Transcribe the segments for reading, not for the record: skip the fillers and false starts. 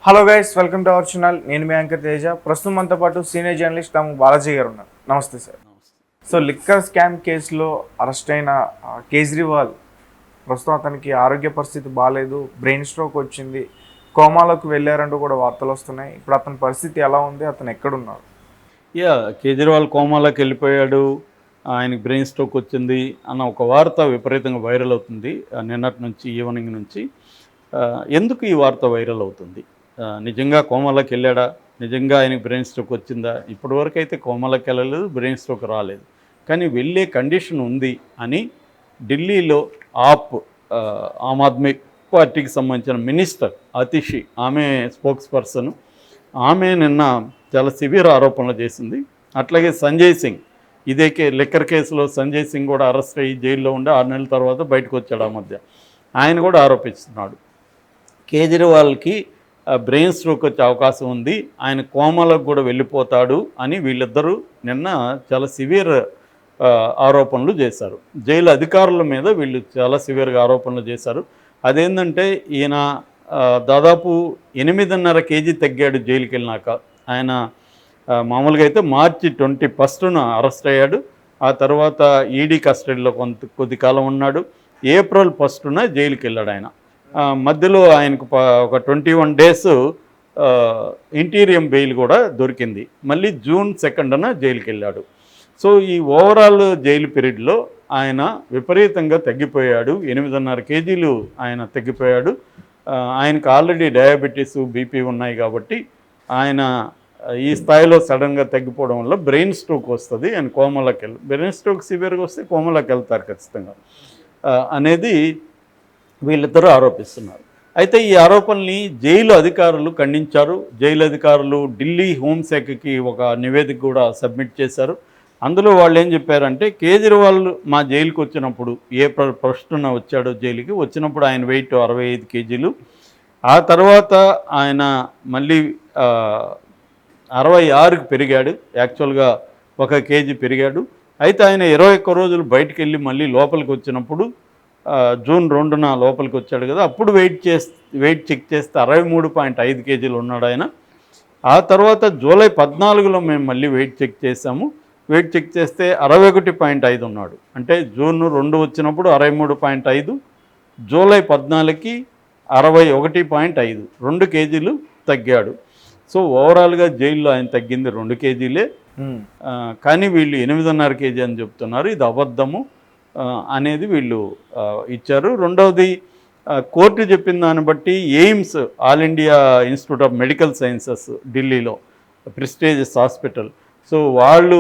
Hello guys, welcome to our channel. నేను మీ anchor Teja. ప్రస్తుతం మనతో పాటు సీనియర్ జర్నలిస్ట్ తాము బాలాజీ గారు ఉన్నారు. నమస్తే సార్. సో లిక్కర్ స్కామ్ కేసులో అరెస్ట్ అయిన కేజ్రీవాల్ ప్రస్తుతం అతనికి ఆరోగ్య పరిస్థితి బాగాలేదు, బ్రెయిన్ స్ట్రోక్ వచ్చింది, కోమాలోకి వెళ్ళారంటూ కూడా వార్తలు వస్తున్నాయి. ఇప్పుడు అతని పరిస్థితి ఎలా ఉంది, అతను ఎక్కడున్నారు? కేజ్రీవాల్ కోమాలోకి వెళ్ళిపోయాడు, ఆయనకి బ్రెయిన్ స్ట్రోక్ వచ్చింది అన్న ఒక వార్త విపరీతంగా వైరల్ అవుతుంది నిన్నటి నుంచి, ఈవినింగ్ నుంచి. ఎందుకు ఈ వార్త వైరల్ అవుతుంది? నిజంగా కోమాలోకి వెళ్ళాడా? నిజంగా ఆయనకి బ్రెయిన్ స్ట్రోక్ వచ్చిందా? ఇప్పటివరకు అయితే కోమాలోకి వెళ్ళలేదు, బ్రెయిన్ స్ట్రోక్ రాలేదు. కానీ వెళ్ళే కండిషన్ ఉంది అని ఢిల్లీలో ఆమ్ ఆద్మీ పార్టీకి సంబంధించిన మినిస్టర్ అతిషి, ఆమె స్పోక్స్ పర్సన్, ఆమె నిన్న చాలా సివియర్ ఆరోపణలు చేసింది. అట్లాగే సంజయ్ సింగ్, ఇదే లిక్కర్ కేసులో సంజయ్ సింగ్ కూడా అరెస్ట్ అయ్యి జైల్లో ఉండి 6 నెలల తర్వాత బయటకు వచ్చాడు. ఆ మధ్య ఆయన కూడా ఆరోపిస్తున్నాడు కేజ్రీవాల్కి బ్రెయిన్ స్ట్రోక్ వచ్చే అవకాశం ఉంది, ఆయన కోమాలకు కూడా వెళ్ళిపోతాడు అని వీళ్ళిద్దరూ నిన్న చాలా సివియర్ ఆరోపణలు చేశారు. జైలు అధికారుల మీద వీళ్ళు చాలా సివియర్గా ఆరోపణలు చేశారు. అదేంటంటే ఈయన దాదాపు 8.5 కేజీ తగ్గాడు జైలుకి వెళ్ళినాక. ఆయన మామూలుగా అయితే మార్చి 21న అరెస్ట్ అయ్యాడు. ఆ తర్వాత ఈడీ కస్టడీలో కొద్ది కాలం ఉన్నాడు. ఏప్రిల్ 1న జైలుకి వెళ్ళాడు ఆయన. మధ్యలో ఆయనకు ఒక 21 డేస్ ఇంటీరియం బెయిల్ కూడా దొరికింది. మళ్ళీ జూన్ 2న జైలుకి వెళ్ళాడు. సో ఈ ఓవరాల్ జైలు పీరియడ్లో ఆయన విపరీతంగా తగ్గిపోయాడు. 8.5 కేజీలు ఆయన తగ్గిపోయాడు. ఆయనకు ఆల్రెడీ డయాబెటీస్, బీపీ ఉన్నాయి కాబట్టి ఆయన ఈ స్థాయిలో సడన్గా తగ్గిపోవడం వల్ల బ్రెయిన్ స్ట్రోక్ వస్తుంది, ఆయన కోమాలోకి బ్రెయిన్ స్ట్రోక్ సివియర్గా వస్తే కోమాలోకి వెళ్తారు ఖచ్చితంగా అనేది వీళ్ళిద్దరూ ఆరోపిస్తున్నారు. అయితే ఈ ఆరోపణల్ని జైలు అధికారులు ఖండించారు. జైలు అధికారులు ఢిల్లీ హోంశాఖకి ఒక నివేదిక కూడా సబ్మిట్ చేశారు. అందులో వాళ్ళు ఏం చెప్పారంటే, కేజ్రీవాల్ మా జైలుకి వచ్చినప్పుడు ఏప్రిల్ 1న వచ్చాడు జైలుకి, వచ్చినప్పుడు ఆయన వెయిట్ 65 కేజీలు. ఆ తర్వాత ఆయన మళ్ళీ 66కి పెరిగాడు, యాక్చువల్గా 1 కేజీ పెరిగాడు. అయితే ఆయన 21 రోజులు బయటికి వెళ్ళి మళ్ళీ లోపలికి వచ్చినప్పుడు జూన్ 2న లోపలికి వచ్చాడు కదా, అప్పుడు వెయిట్ చెక్ చేస్తే 63.5 కేజీలు ఉన్నాడు ఆయన. ఆ తర్వాత జూలై 14లో మేము మళ్ళీ వెయిట్ చెక్ చేసాము. వెయిట్ చెక్ చేస్తే 61.5 ఉన్నాడు. అంటే జూన్ 2 వచ్చినప్పుడు 63.5, జూలై 14కి 61.5, 2 కేజీలు తగ్గాడు. సో ఓవరాల్గా జైల్లో ఆయన తగ్గింది 2 కేజీలే. కానీ వీళ్ళు 8.5 కేజీ అని చెప్తున్నారు. ఇది అబద్ధము అనేది వీళ్ళు ఇచ్చారు. రెండవది, కోర్టు చెప్పిన దాన్ని బట్టి AIIMS, all India institute of medical sciences ఢిల్లీలో ప్రెస్టీజియస్ హాస్పిటల్, సో వాళ్ళు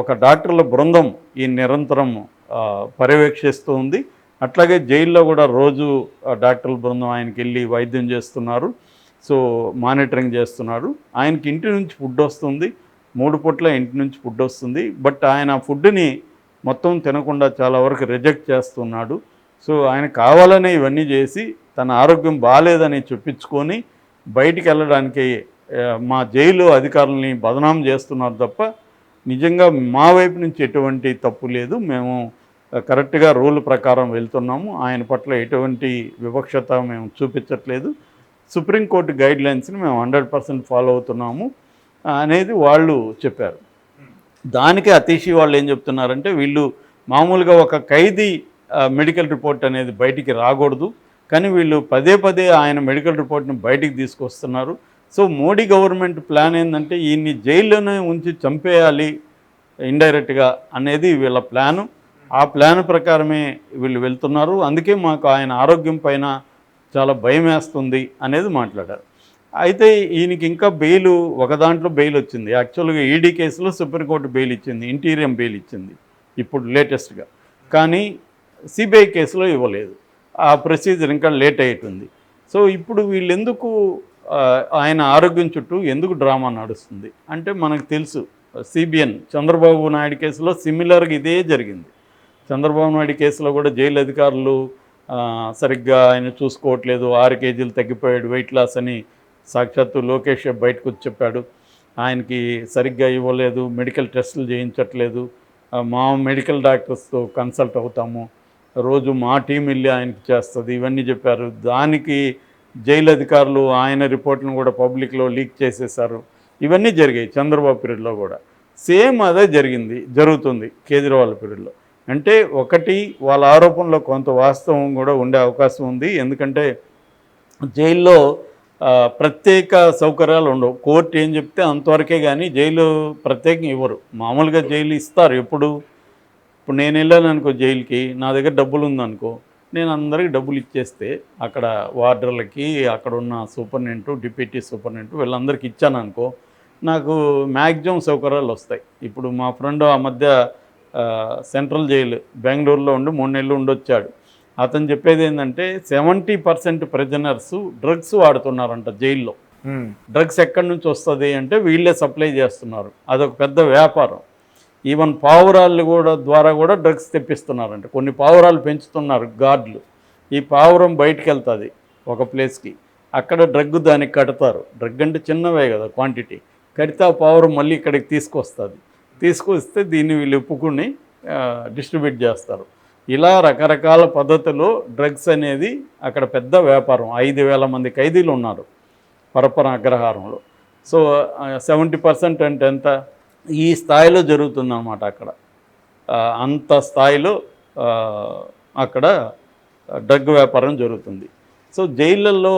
ఒక డాక్టర్ల బృందం ఈ నిరంతరం పర్యవేక్షిస్తూ ఉంది. అట్లాగే జైల్లో కూడా రోజు డాక్టర్ల బృందం ఆయనకి వెళ్ళి వైద్యం చేస్తున్నారు. సో మానిటరింగ్ చేస్తున్నారు. ఆయనకి ఇంటి నుంచి ఫుడ్ వస్తుంది, 3 పూట్ల ఇంటి నుంచి ఫుడ్ వస్తుంది. బట్ ఆయన ఫుడ్ని మొత్తం తినకుండా చాలా వరకు రిజెక్ట్ చేస్తున్నాడు. సో ఆయన కావాలనే ఇవన్నీ చేసి తన ఆరోగ్యం బాగాలేదని చెప్పించుకొని బయటికి వెళ్ళడానికి మా జైలు అధికారులని బదనాం చేస్తున్నారు తప్ప నిజంగా మా వైపు నుంచి ఎటువంటి తప్పు లేదు, మేము కరెక్ట్గా రూల్ ప్రకారం వెళ్తున్నాము, ఆయన పట్ల ఎటువంటి వివక్షత మేము చూపించట్లేదు, సుప్రీంకోర్టు గైడ్లైన్స్ని మేము 100% ఫాలో అవుతున్నాము అనేది వాళ్ళు చెప్పారు. దానికి అతీషి వాళ్ళు ఏం చెప్తున్నారంటే, వీళ్ళు మామూలుగా ఒక ఖైదీ మెడికల్ రిపోర్ట్ అనేది బయటికి రాకూడదు, కానీ వీళ్ళు పదే పదే ఆయన మెడికల్ రిపోర్ట్ని బయటికి తీసుకొస్తున్నారు. సో మోడీ గవర్నమెంట్ ప్లాన్ ఏంటంటే ఈయన్ని జైల్లోనే ఉంచి చంపేయాలి ఇండైరెక్ట్గా అనేది వీళ్ళ ప్లాను. ఆ ప్లాన్ ప్రకారమే వీళ్ళు వెళ్తున్నారు. అందుకే మాకు ఆయన ఆరోగ్యం పైన చాలా భయం వేస్తుంది అనేది మాట్లాడారు. అయితే ఈయనకి ఇంకా ఒక దాంట్లో బెయిల్ వచ్చింది. యాక్చువల్గా ఈడీ కేసులో సుప్రీంకోర్టు బెయిల్ ఇచ్చింది, ఇంటీరియం బెయిల్ ఇచ్చింది ఇప్పుడు లేటెస్ట్గా. కానీ సిబిఐ కేసులో ఇవ్వలేదు. ఆ ప్రొసీజర్ ఇంకా లేట్ అయ్యేటుంది. సో ఇప్పుడు వీళ్ళెందుకు ఆయన ఆరోగ్యం చుట్టూ ఎందుకు డ్రామా నడుస్తుంది అంటే, మనకు తెలుసు సిబిఎన్ చంద్రబాబు నాయుడు కేసులో సిమిలర్గా ఇదే జరిగింది. చంద్రబాబు నాయుడు కేసులో కూడా జైలు అధికారులు సరిగ్గా ఆయన చూసుకోవట్లేదు, 6 కేజీలు తగ్గిపోయాడు వెయిట్ లాస్ అని సాక్షాత్తు లోకేష్ బయటకు వచ్చి చెప్పాడు. ఆయనకి సరిగ్గా ఇవ్వలేదు, మెడికల్ టెస్టులు చేయించట్లేదు, మా మెడికల్ డాక్టర్స్తో కన్సల్ట్ అవుతాము, రోజు మా టీం వెళ్ళి ఆయనకి చేస్తుంది, ఇవన్నీ చెప్పారు. దానికి జైలు అధికారులు ఆయన రిపోర్ట్లను కూడా పబ్లిక్లో లీక్ చేసేసారు. ఇవన్నీ జరిగాయి చంద్రబాబు పీరియడ్లో కూడా. సేమ్ అదే జరుగుతుంది కేజ్రీవాల్ పీరియడ్లో. అంటే ఒకటి వాళ్ళ ఆరోపణలో కొంత వాస్తవం కూడా ఉండే అవకాశం ఉంది. ఎందుకంటే జైల్లో ప్రత్యేక సౌకర్యాలు ఉండవు. కోర్టు ఏం చెప్తే అంతవరకే, కానీ జైలు ప్రత్యేకంగా ఇవ్వరు. మామూలుగా జైలు ఇస్తారు ఎప్పుడు. ఇప్పుడు నేను వెళ్ళాను అనుకో జైలుకి, నా దగ్గర డబ్బులు ఉందనుకో, నేను అందరికీ డబ్బులు ఇచ్చేస్తే అక్కడ వార్డర్లకి, అక్కడ ఉన్న సూపరింటెండెంట్, డిప్యూటీ సూపరింటెండెంట్ వీళ్ళందరికీ ఇచ్చాను అనుకో, నాకు మ్యాక్సిమం సౌకర్యాలు వస్తాయి. ఇప్పుడు మా ఫ్రెండ్ ఆ మధ్య సెంట్రల్ జైలు బెంగళూరులో ఉండి 3 నెలలు ఉండొచ్చాడు. అతను చెప్పేది ఏంటంటే 70% ప్రిజనర్స్ డ్రగ్స్ వాడుతున్నారంట జైల్లో. డ్రగ్స్ ఎక్కడి నుంచి వస్తుంది అంటే వీళ్ళే సప్లై చేస్తున్నారు. అదొక పెద్ద వ్యాపారం. ఈవెన్ పావురాళ్ళు ద్వారా కూడా డ్రగ్స్ తెప్పిస్తున్నారంట. కొన్ని పావురాలు పెంచుతున్నారు గార్డులు. ఈ పావురం బయటికి వెళ్తుంది ఒక ప్లేస్కి, అక్కడ డ్రగ్ దానికి కడతారు. డ్రగ్ అంటే చిన్నవే కదా క్వాంటిటీ, కడితే ఆ పావురం మళ్ళీ ఇక్కడికి తీసుకొస్తే దీన్ని వీళ్ళు ఒప్పుకుని డిస్ట్రిబ్యూట్ చేస్తారు. ఇలా రకరకాల పద్ధతిలో డ్రగ్స్ అనేది అక్కడ పెద్ద వ్యాపారం. 5,000 మంది ఖైదీలు ఉన్నారు పరపర అగ్రహారంలో. సో 70% అంటే ఎంత, ఈ స్థాయిలో జరుగుతుందన్నమాట అక్కడ. అంత స్థాయిలో అక్కడ డ్రగ్ వ్యాపారం జరుగుతుంది. సో జైళ్ళల్లో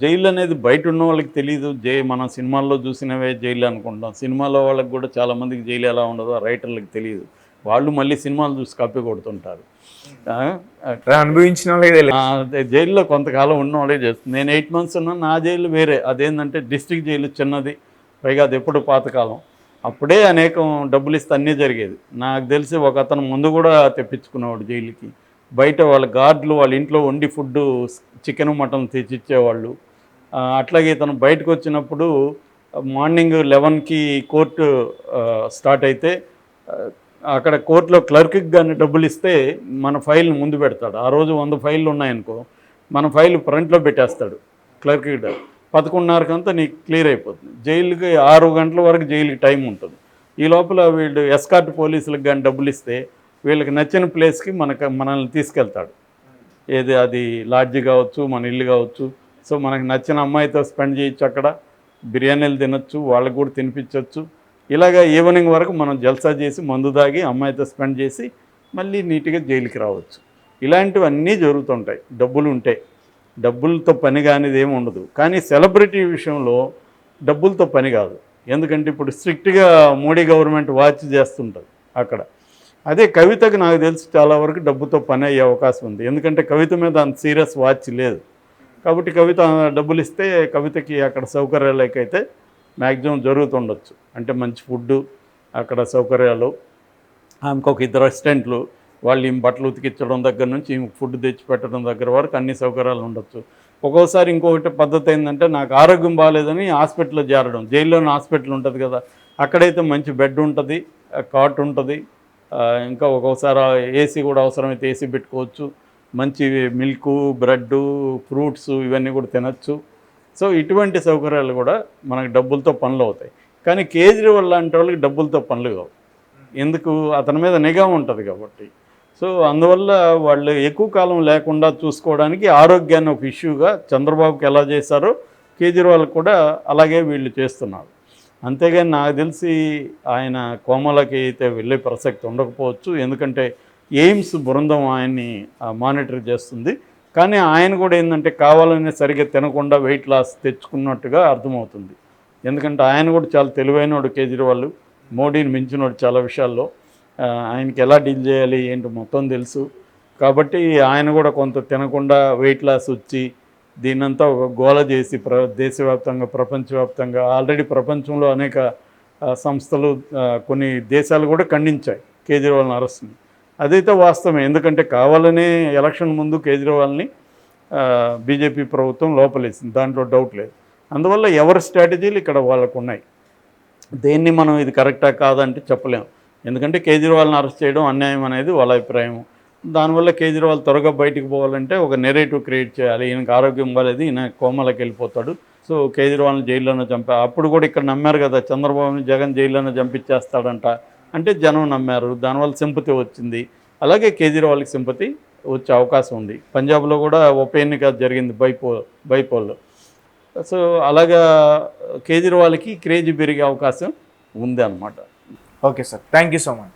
జైలు అనేది బయట ఉన్న వాళ్ళకి తెలియదు. మనం సినిమాల్లో చూసినవే జైలు అనుకుంటాం. సినిమాలో వాళ్ళకి కూడా చాలామందికి జైలు ఎలా ఉండదో రైటర్లకు తెలియదు. వాళ్ళు మళ్ళీ సినిమాలు చూసి కప్పి కొడుతుంటారు. అనుభవించిన వాళ్ళే జైల్లో కొంతకాలం ఉన్న వాళ్ళే చేస్తుంది. నేను 8 months ఉన్నా. నా జైలు వేరే. అదేంటంటే డిస్ట్రిక్ట్ జైలు చిన్నది, పైగా అది ఎప్పుడు పాతకాలం. అప్పుడే అనేకం డబ్బులు ఇస్తే అన్నీ జరిగేది. నాకు తెలిసి ఒక అతను ముందు కూడా తెప్పించుకునేవాడు జైలుకి. బయట వాళ్ళ గార్డులు వాళ్ళ ఇంట్లో వండి ఫుడ్డు చికెన్ మటన్ తెచ్చిచ్చేవాళ్ళు. అట్లాగే ఇతను బయటకు వచ్చినప్పుడు మార్నింగ్ 11కి కోర్టు స్టార్ట్ అయితే అక్కడ కోర్టులో క్లర్క్కి కానీ డబ్బులు ఇస్తే మన ఫైల్ని ముందు పెడతాడు. ఆ రోజు 100 ఫైళ్ళు ఉన్నాయనుకో, మన ఫైల్ ఫ్రంట్లో పెట్టేస్తాడు క్లర్క్కి. 11:30కంతా నీకు క్లియర్ అయిపోతుంది. జైలుకి 6 గంటల వరకు జైలుకి టైం ఉంటుంది. ఈ లోపల వీళ్ళు ఎస్కార్ట్ పోలీసులకు కానీ డబ్బులు ఇస్తే వీళ్ళకి నచ్చిన ప్లేస్కి మనల్ని తీసుకెళ్తాడు. ఏది అది లాడ్జి కావచ్చు, మన ఇల్లు కావచ్చు. సో మనకు నచ్చిన అమ్మాయితో స్పెండ్ చేయొచ్చు, అక్కడ బిర్యానీలు తినొచ్చు, వాళ్ళకు కూడా తినిపించవచ్చు. ఇలాగ ఈవినింగ్ వరకు మనం జల్సా చేసి మందు తాగి అమ్మాయితో స్పెండ్ చేసి మళ్ళీ నీట్గా జైలుకి రావచ్చు. ఇలాంటివన్నీ జరుగుతుంటాయి డబ్బులు ఉంటే. డబ్బులతో పని కానిది ఏమి ఉండదు. కానీ సెలబ్రిటీ విషయంలో డబ్బులతో పని కాదు. ఎందుకంటే ఇప్పుడు స్ట్రిక్ట్గా మోడీ గవర్నమెంట్ వాచ్ చేస్తుంటుంది అక్కడ. అదే కవితకు నాకు తెలిసి చాలా వరకు డబ్బుతో పని అయ్యే అవకాశం ఉంది. ఎందుకంటే కవిత మీద అంత సీరియస్ వాచ్ లేదు కాబట్టి కవిత డబ్బులు ఇస్తే కవితకి అక్కడ సౌకర్యాలకైతే మ్యాక్సిమం జరుగుతుండొచ్చు. అంటే మంచి ఫుడ్డు, అక్కడ సౌకర్యాలు, ఆమెకు ఒక 2 అసిస్టెంట్లు, వాళ్ళు ఈమె బట్టలు ఉతికించడం దగ్గర నుంచి ఈమె ఫుడ్ తెచ్చి పెట్టడం దగ్గర వరకు అన్ని సౌకర్యాలు ఉండొచ్చు. ఒక్కోసారి ఇంకొకటి పద్ధతి ఏంటంటే నాకు ఆరోగ్యం బాగాలేదని హాస్పిటల్లో చేరడం. జైల్లోని హాస్పిటల్ ఉంటుంది కదా, అక్కడైతే మంచి బెడ్ ఉంటుంది, కాట్ ఉంటుంది. ఇంకా ఒక్కోసారి ఏసీ కూడా అవసరమైతే ఏసీ పెట్టుకోవచ్చు. మంచి మిల్కు, బ్రెడ్డు, ఫ్రూట్స్ ఇవన్నీ కూడా తినచ్చు. సో ఇటువంటి సౌకర్యాలు కూడా మనకు డబ్బులతో పనులు అవుతాయి. కానీ కేజ్రీవాల్ లాంటి వాళ్ళకి డబ్బులతో పనులు కావు. ఎందుకు, అతని మీద నిఘా ఉంటుంది కాబట్టి. సో అందువల్ల వాళ్ళు ఎక్కువ కాలం లేకుండా చూసుకోవడానికి ఆరోగ్యాన్ని ఒక ఇష్యూగా చంద్రబాబుకి ఎలా చేశారో కేజ్రీవాల్ కూడా అలాగే వీళ్ళు చేస్తున్నారు. అంతేగాని నాకు తెలిసి ఆయన కోమలకి అయితే వెళ్ళే ప్రసక్తి ఉండకపోవచ్చు. ఎందుకంటే ఎయిమ్స్ బృందం ఆయన్ని మానిటర్ చేస్తుంది. కానీ ఆయన కూడా ఏంటంటే కావాలని సరిగ్గా తినకుండా వెయిట్ లాస్ తెచ్చుకున్నట్టుగా అర్థమవుతుంది. ఎందుకంటే ఆయన కూడా చాలా తెలివైనవాడు కేజ్రీవాల్, మోడీని మించినవాడు చాలా విషయాల్లో. ఆయనకి ఎలా డీల్ చేయాలి ఏంటి మొత్తం తెలుసు. కాబట్టి ఆయన కూడా కొంత తినకుండా వెయిట్ లాస్ వచ్చి దీన్నంతా ఒక గోల చేసి దేశవ్యాప్తంగా, ప్రపంచవ్యాప్తంగా ఆల్రెడీ ప్రపంచంలో అనేక సంస్థలు, కొన్ని దేశాలు కూడా ఖండించాయి కేజ్రీవాల్ని అరెస్ట్ని. అదైతే వాస్తవమే. ఎందుకంటే కావాలనే ఎలక్షన్ ముందు కేజ్రీవాల్ని బీజేపీ ప్రభుత్వం లోపలేసింది, దాంట్లో డౌట్ లేదు. అందువల్ల ఎవరి స్ట్రాటజీలు ఇక్కడ వాళ్ళకు ఉన్నాయి. దేన్ని మనం ఇది కరెక్టా కాదంటే చెప్పలేము. ఎందుకంటే కేజ్రీవాల్ని అరెస్ట్ చేయడం అన్యాయం అనేది వాళ్ళ అభిప్రాయం. దానివల్ల కేజ్రీవాల్ త్వరగా బయటికి పోవాలంటే ఒక నెరేటివ్ క్రియేట్ చేయాలి. ఈయనకు ఆరోగ్యం బాగాలేదు, ఈయన కోమలకి వెళ్ళిపోతాడు, సో కేజ్రీవాల్ని జైల్లోనే అప్పుడు కూడా ఇక్కడ నమ్మారు కదా చంద్రబాబుని జగన్ జైల్లోనే చంపించేస్తాడంట అంటే జనం నమ్మారు. దానివల్ల సింపతి వచ్చింది. అలాగే కేజ్రీవాల్కి సింపతి వచ్చే అవకాశం ఉంది. పంజాబ్లో కూడా ఉప ఎన్నిక జరిగింది బైపోల్లో. సో అలాగా కేజ్రీవాల్కి క్రేజ్ పెరిగే అవకాశం ఉంది అన్నమాట. Okay sir, thank you so much.